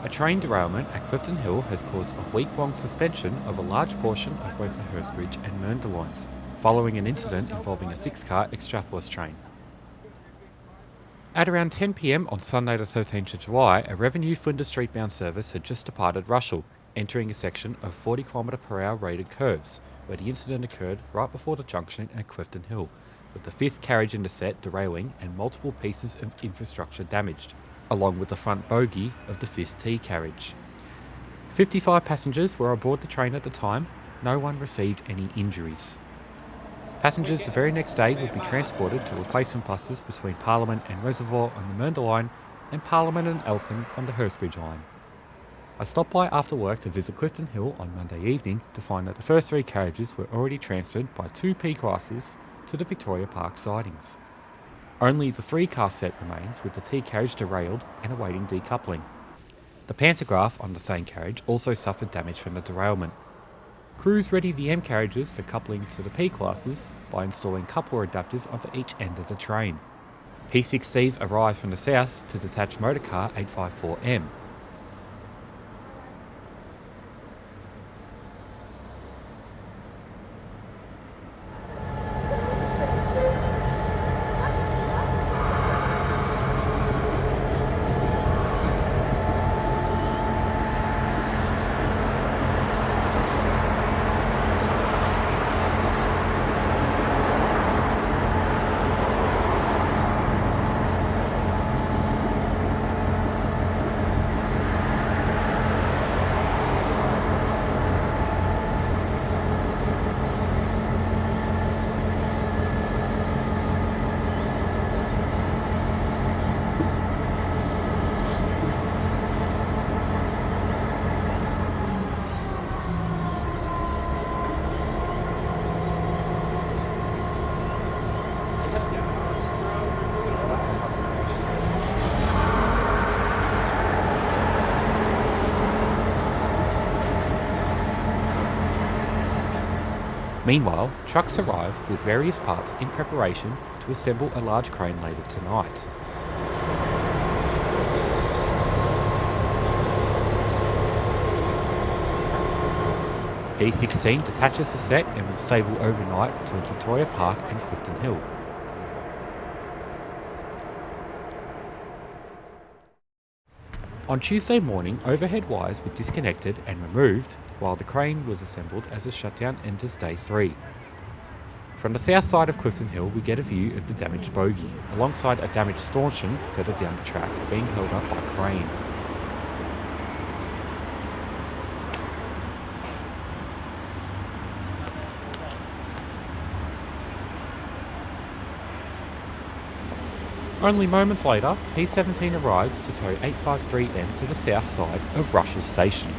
A train derailment at Clifton Hill has caused a week-long suspension of a large portion of both the Hurstbridge and Mernda lines, following an incident involving a 6-car extrapolis train. At around 10 p.m. on Sunday the 13th of July, a revenue Flinders Street bound service had just departed Rushall, entering a section of 40 km/h rated curves, where the incident occurred right before the junction at Clifton Hill, with the 5th carriage interset derailing and multiple pieces of infrastructure damaged, along with the front bogie of the 5th T carriage. 55 passengers were aboard the train at the time. No one received any injuries. Passengers the very next day would be transported to replacement buses between Parliament and Reservoir on the Mernda line and Parliament and Eltham on the Hurstbridge line. I stopped by after work to visit Clifton Hill on Monday evening to find that the first 3 carriages were already transferred by 2 P classes to the Victoria Park sidings. Only the 3-car set remains, with the T carriage derailed and awaiting decoupling. The pantograph on the same carriage also suffered damage from the derailment. Crews ready the M carriages for coupling to the P classes by installing coupler adapters onto each end of the train. P16 arrives from the south to detach motorcar 854M. Meanwhile, trucks arrive with various parts in preparation to assemble a large crane later tonight. P16 detaches the set and will stable overnight between Victoria Park and Clifton Hill. On Tuesday morning, overhead wires were disconnected and removed while the crane was assembled as a shutdown enters day 3. From the south side of Clifton Hill, we get a view of the damaged bogie, alongside a damaged stanchion further down the track being held up by crane. Only moments later, P17 arrives to tow 853M to the south side of Rushall Station.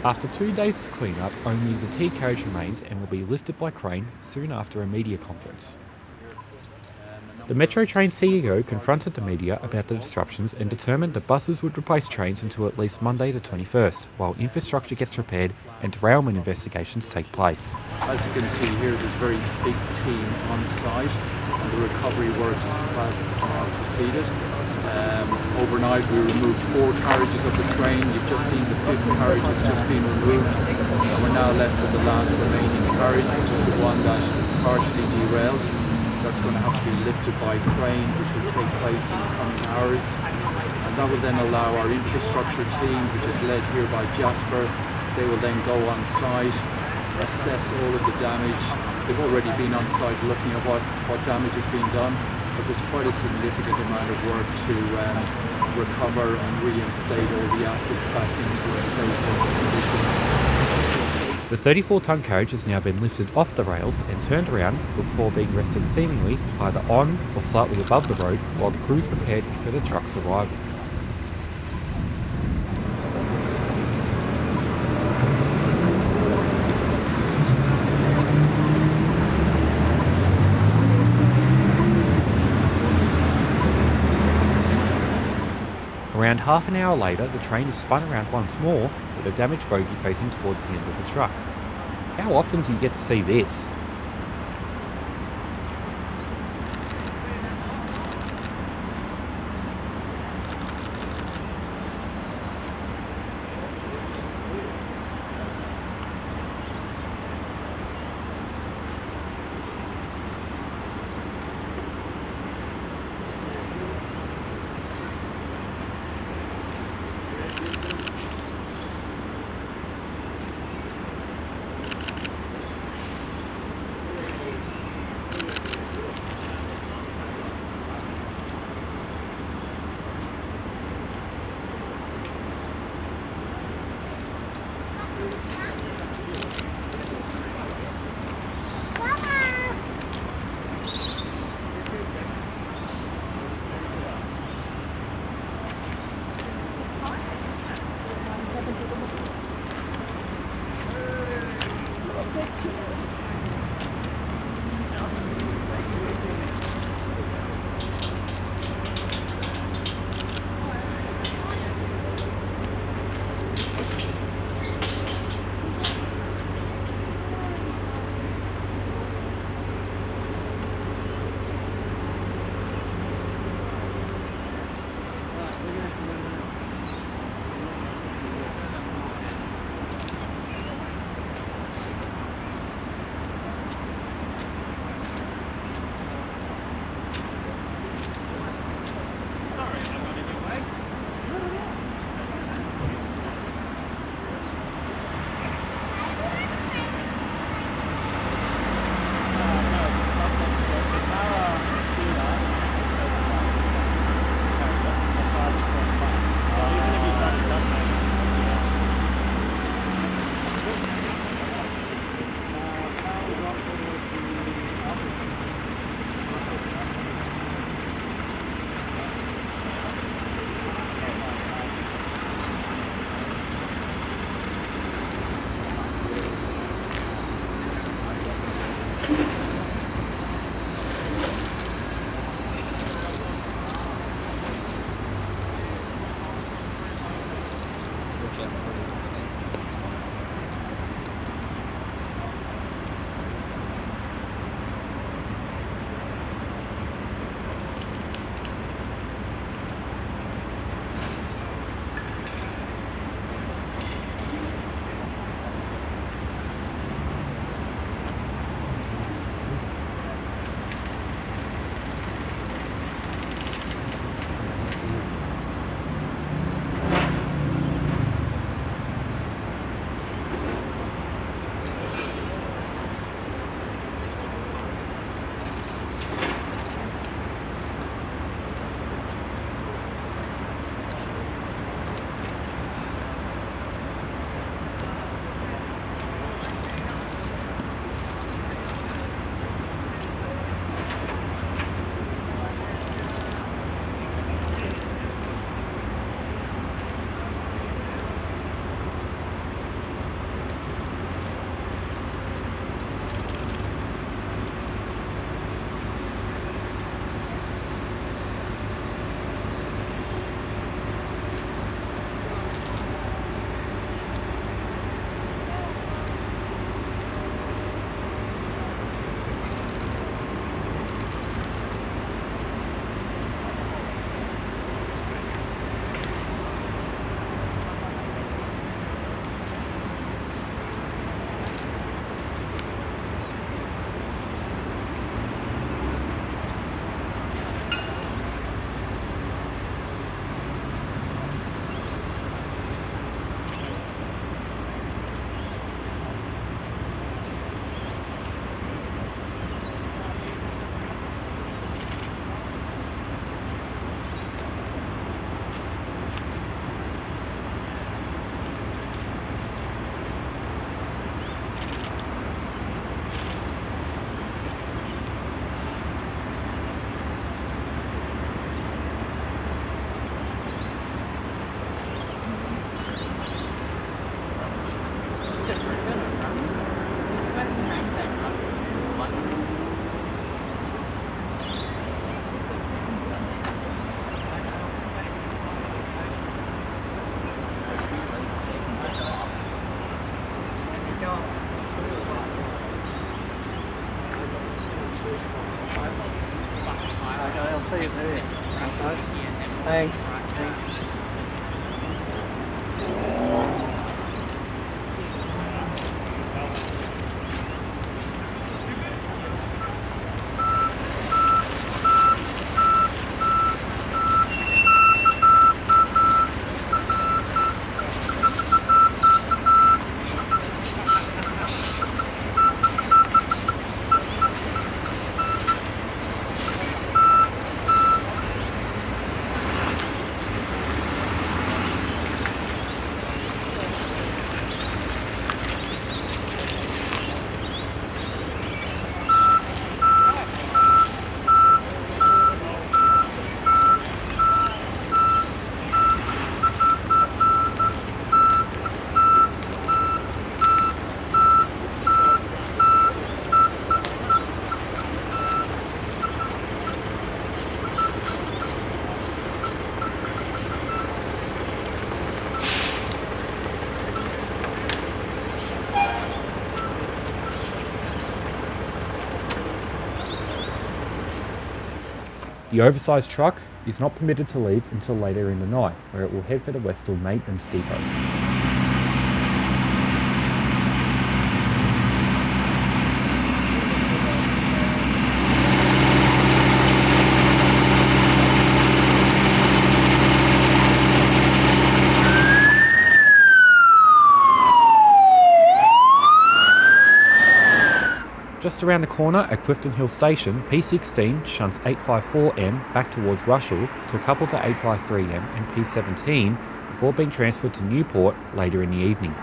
After 2 days of clean-up, only the T carriage remains and will be lifted by crane soon after a media conference. The Metro Train CEO confronted the media about the disruptions and determined that buses would replace trains until at least Monday the 21st, while infrastructure gets repaired and derailment investigations take place. As you can see here, there's a very big team on site and the recovery works have proceeded. Overnight we removed 4 carriages of the train. You've just seen the 5th carriage has just been removed and we're now left with the last remaining carriage, which is the one that partially derailed. That's going to have to be lifted by crane, which will take place in the coming hours, and that will then allow our infrastructure team, which is led here by Jasper, they will then go on site, assess all of the damage. They've already been on site looking at what damage has been done, but there's quite a significant amount of work to recover and reinstate all the assets back into a safe condition. The 34-tonne carriage has now been lifted off the rails and turned around before being rested seemingly either on or slightly above the road while the crews prepared for the truck's arrival. Around half an hour later, the train is spun around once more with a damaged bogie facing towards the end of the truck. How often do you get to see this? I'll see you there. Okay. Thanks. The oversized truck is not permitted to leave until later in the night, where it will head for the Westall Maintenance Depot. Just around the corner at Clifton Hill Station, P16 shunts 854M back towards Rushall to couple to 853M and P17 before being transferred to Newport later in the evening.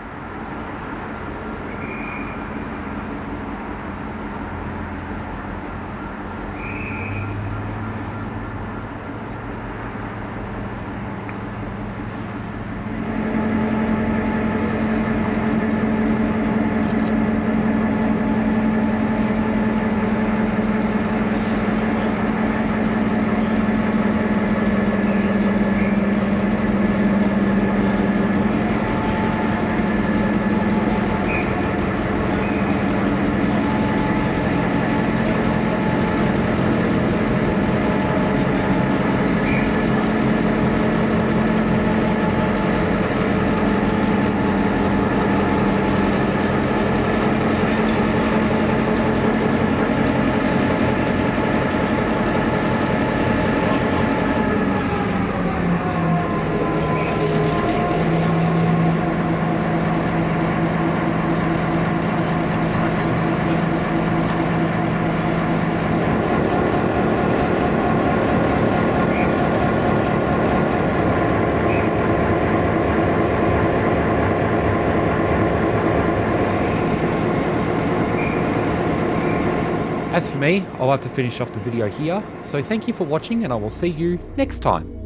As for me, I'll have to finish off the video here, so thank you for watching and I will see you next time.